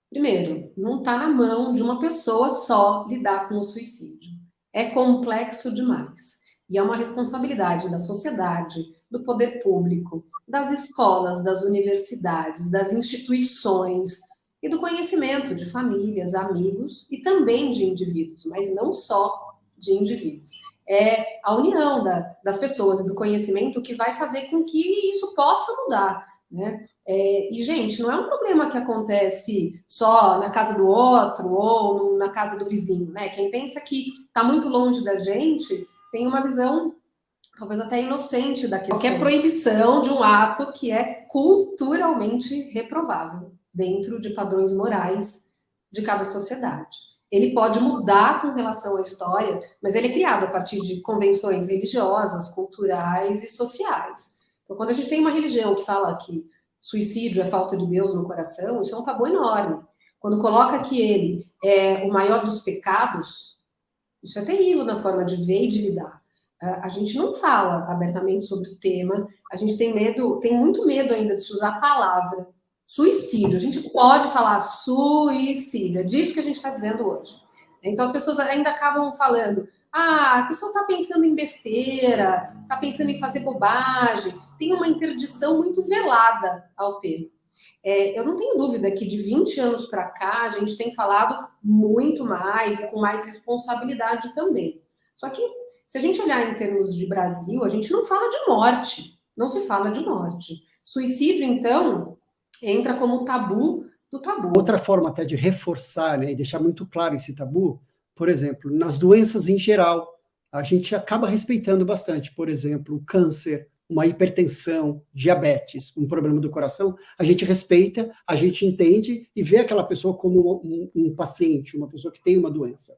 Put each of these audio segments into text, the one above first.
Primeiro, não está na mão de uma pessoa só lidar com o suicídio. É complexo demais. E é uma responsabilidade da sociedade, do poder público, das escolas, das universidades, das instituições e do conhecimento de famílias, amigos e também de indivíduos, mas não só de indivíduos. É a união das pessoas e do conhecimento que vai fazer com que isso possa mudar, né? E, gente, não é um problema que acontece só na casa do outro ou na casa do vizinho, né? Quem pensa que está muito longe da gente tem uma visão talvez até inocente da questão. Qualquer proibição de um ato que é culturalmente reprovável dentro de padrões morais de cada sociedade. Ele pode mudar com relação à história, mas ele é criado a partir de convenções religiosas, culturais e sociais. Então, quando a gente tem uma religião que fala que suicídio é falta de Deus no coração, isso é um tabu enorme. Quando coloca que ele é o maior dos pecados, isso é terrível na forma de ver e de lidar. A gente não fala abertamente sobre o tema, a gente tem medo, tem muito medo ainda de se usar a palavra suicídio. A gente pode falar suicídio, é disso que a gente está dizendo hoje. Então as pessoas ainda acabam falando, a pessoa está pensando em besteira, está pensando em fazer bobagem, tem uma interdição muito velada ao tema. Eu não tenho dúvida que de 20 anos para cá a gente tem falado muito mais e com mais responsabilidade também. Só que, se a gente olhar em termos de Brasil, a gente não fala de morte, não se fala de morte. Suicídio, então, entra como tabu do tabu. Outra forma até de reforçar, né, e deixar muito claro esse tabu, por exemplo, nas doenças em geral, a gente acaba respeitando bastante, por exemplo, o câncer, uma hipertensão, diabetes, um problema do coração, a gente respeita, a gente entende e vê aquela pessoa como um paciente, uma pessoa que tem uma doença.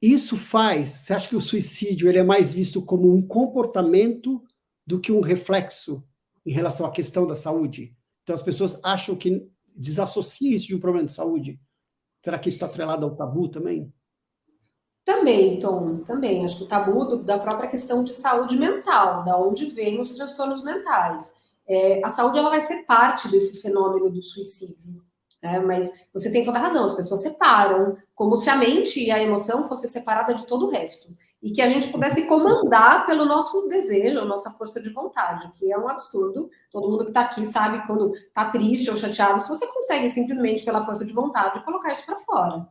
Isso você acha que o suicídio ele é mais visto como um comportamento do que um reflexo em relação à questão da saúde? Então as pessoas acham que desassociam isso de um problema de saúde. Será que isso está atrelado ao tabu também? Também, Tom, também. Acho que o tabu da própria questão de saúde mental, da onde vêm os transtornos mentais. A saúde ela vai ser parte desse fenômeno do suicídio. Mas você tem toda a razão, as pessoas separam, como se a mente e a emoção fossem separadas de todo o resto. E que a gente pudesse comandar pelo nosso desejo, a nossa força de vontade, que é um absurdo. Todo mundo que está aqui sabe quando está triste ou chateado, se você consegue simplesmente pela força de vontade colocar isso para fora.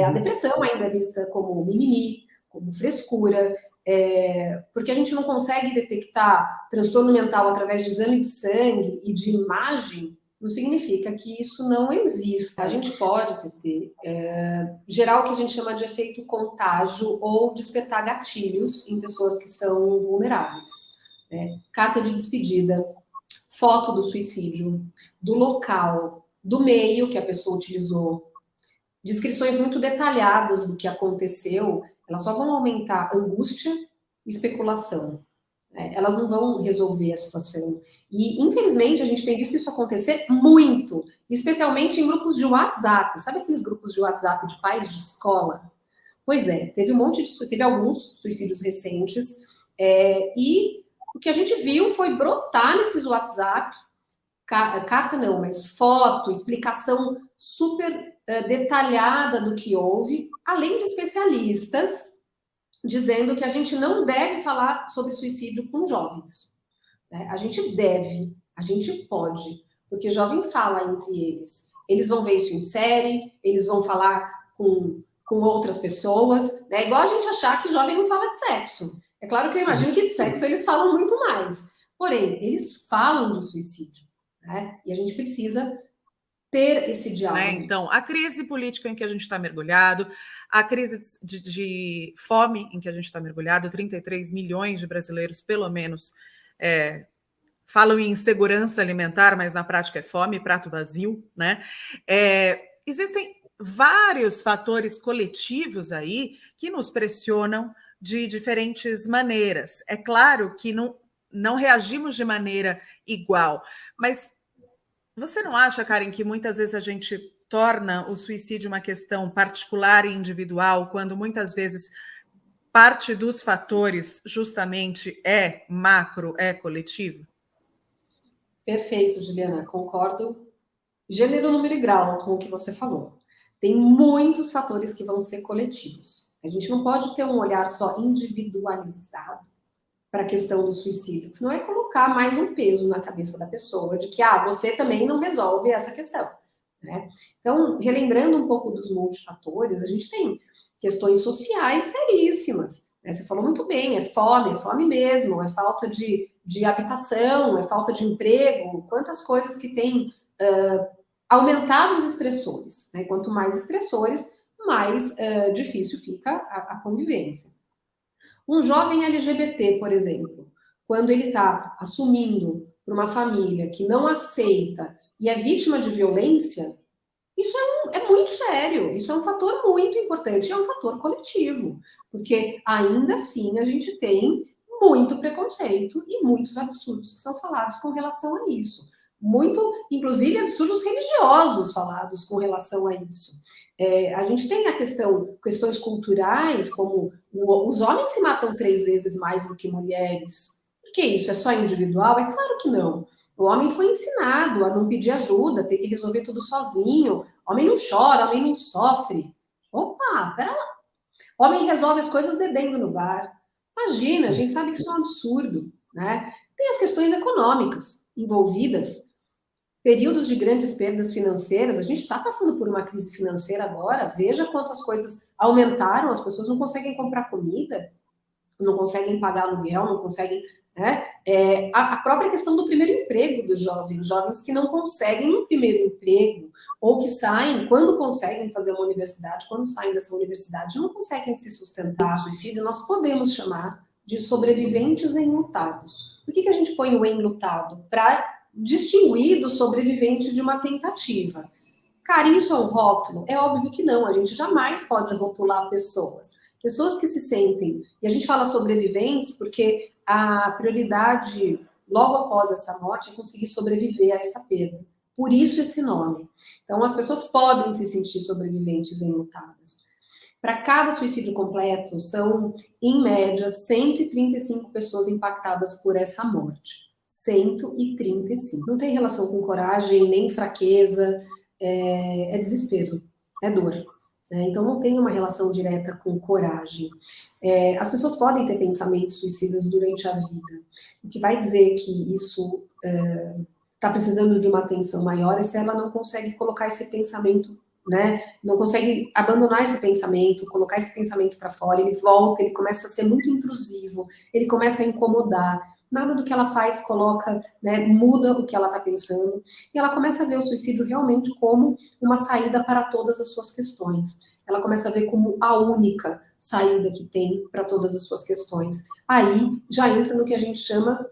A depressão ainda é vista como mimimi, como frescura, porque a gente não consegue detectar transtorno mental através de exame de sangue e de imagem, não significa que isso não exista. A gente pode gerar o que a gente chama de efeito contágio ou despertar gatilhos em pessoas que são vulneráveis. Carta de despedida, foto do suicídio, do local, do meio que a pessoa utilizou, descrições muito detalhadas do que aconteceu, elas só vão aumentar angústia e especulação. Elas não vão resolver a situação. E, infelizmente, a gente tem visto isso acontecer muito, especialmente em grupos de WhatsApp. Sabe aqueles grupos de WhatsApp de pais de escola? Pois teve alguns suicídios recentes, e o que a gente viu foi brotar nesses WhatsApp, carta não, mas foto, explicação super detalhada do que houve, além de especialistas dizendo que a gente não deve falar sobre suicídio com jovens. A gente deve, a gente pode, porque jovem fala entre eles. Eles vão ver isso em série, eles vão falar com outras pessoas. É igual a gente achar que jovem não fala de sexo. É claro que eu imagino que de sexo eles falam muito mais. Porém, eles falam de suicídio. E a gente precisa ter esse diálogo. Então, a crise política em que a gente está mergulhado, a crise de fome em que a gente está mergulhado, 33 milhões de brasileiros, pelo menos, falam em insegurança alimentar, mas na prática é fome, prato vazio, né? Existem vários fatores coletivos aí que nos pressionam de diferentes maneiras. É claro que não reagimos de maneira igual, mas você não acha, Karen, que muitas vezes a gente torna o suicídio uma questão particular e individual, quando muitas vezes parte dos fatores justamente é macro, é coletivo? Perfeito, Juliana, concordo gênero, número e grau com o que você falou. Tem muitos fatores que vão ser coletivos. A gente não pode ter um olhar só individualizado para a questão do suicídio, senão é colocar mais um peso na cabeça da pessoa de que você também não resolve essa questão. Né? Então, relembrando um pouco dos multifatores, a gente tem questões sociais seríssimas. Né? Você falou muito bem, é fome mesmo, é falta de habitação, é falta de emprego, quantas coisas que têm aumentado os estressores. Né? Quanto mais estressores, mais difícil fica a convivência. Um jovem LGBT, por exemplo, quando ele está assumindo para uma família que não aceita e é vítima de violência, isso é muito sério, isso é um fator muito importante, é um fator coletivo, porque ainda assim a gente tem muito preconceito e muitos absurdos que são falados com relação a isso. Muito, inclusive, absurdos religiosos falados com relação a isso. A gente tem questões culturais, como os homens se matam 3 vezes mais do que mulheres. Por que isso? É só individual? É claro que não. O homem foi ensinado a não pedir ajuda, ter que resolver tudo sozinho. Homem não chora, homem não sofre. Opa, pera lá. Homem resolve as coisas bebendo no bar. Imagina, a gente sabe que isso é um absurdo, né? Tem as questões econômicas envolvidas, períodos de grandes perdas financeiras. A gente está passando por uma crise financeira agora. Veja quantas coisas aumentaram. As pessoas não conseguem comprar comida, não conseguem pagar aluguel, não conseguem... Né? A própria questão do primeiro emprego dos jovens que não conseguem um primeiro emprego, ou que saem, quando conseguem fazer uma universidade, quando saem dessa universidade, não conseguem se sustentar. Suicídio nós podemos chamar de sobreviventes enlutados. Por que a gente põe o enlutado? Para distinguir do sobrevivente de uma tentativa. Cara, isso é um rótulo? É óbvio que não, a gente jamais pode rotular pessoas que se sentem, e a gente fala sobreviventes porque a prioridade logo após essa morte é conseguir sobreviver a essa perda. Por isso esse nome. Então as pessoas podem se sentir sobreviventes enlutadas. Para cada suicídio completo, são, em média, 135 pessoas impactadas por essa morte. 135. Não tem relação com coragem, nem fraqueza, é desespero, é dor. Então, não tem uma relação direta com coragem. As pessoas podem ter pensamentos suicidas durante a vida. O que vai dizer que isso está precisando de uma atenção maior é se ela não consegue colocar esse pensamento, né? Não consegue abandonar esse pensamento, colocar esse pensamento para fora, ele volta, ele começa a ser muito intrusivo, ele começa a incomodar. Nada do que ela faz coloca, né, muda o que ela está pensando, e ela começa a ver o suicídio realmente como uma saída para todas as suas questões. Ela começa a ver como a única saída que tem para todas as suas questões. Aí já entra no que a gente chama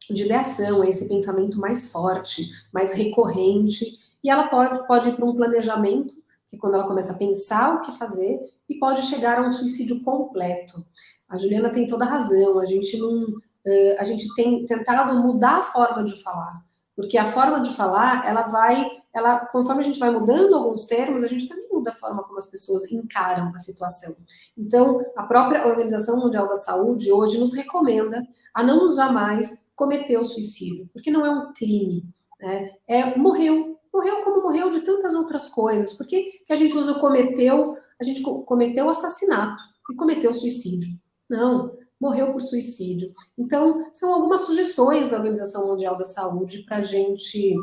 de ideação, é esse pensamento mais forte, mais recorrente, e ela pode ir para um planejamento, que quando ela começa a pensar o que fazer, e pode chegar a um suicídio completo. A Juliana tem toda a razão, a gente tem tentado mudar a forma de falar, porque a forma de falar, conforme a gente vai mudando alguns termos, a gente também muda a forma como as pessoas encaram a situação. Então, a própria Organização Mundial da Saúde hoje nos recomenda a não usar mais cometer o suicídio, porque não é um crime, né? Morreu como morreu de tantas outras coisas. Por que a gente usa a gente cometeu assassinato e cometeu suicídio? Não, morreu por suicídio. Então, são algumas sugestões da Organização Mundial da Saúde para a gente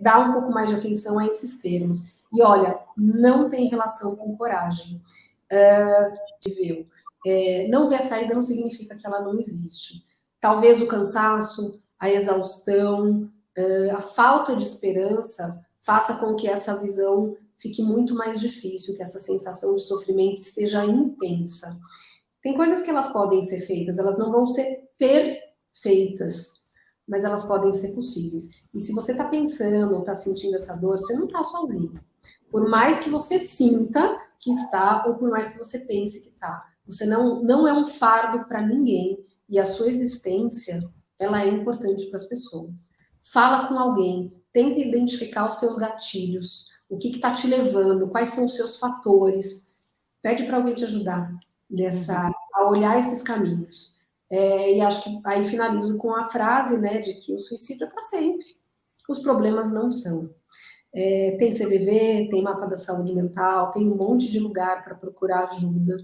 dar um pouco mais de atenção a esses termos. E olha, não tem relação com coragem. Não ver a saída não significa que ela não existe. Talvez o cansaço, a exaustão, a falta de esperança faça com que essa visão fique muito mais difícil, que essa sensação de sofrimento esteja intensa. Tem coisas que elas podem ser feitas, elas não vão ser perfeitas, mas elas podem ser possíveis. E se você está pensando ou está sentindo essa dor, você não está sozinho. Por mais que você sinta que está, ou por mais que você pense que está. Você não é um fardo para ninguém, e a sua existência, ela é importante para as pessoas. Fala com alguém, tenta identificar os teus gatilhos, O que está te levando? Quais são os seus fatores? Pede para alguém te ajudar a olhar esses caminhos. E acho que aí finalizo com a frase, né, de que o suicídio é para sempre. Os problemas não são. Tem CVV, tem mapa da saúde mental, tem um monte de lugar para procurar ajuda.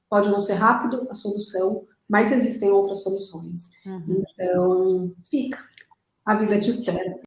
Pode não ser rápido a solução, mas existem outras soluções. Então, fica. A vida te espera.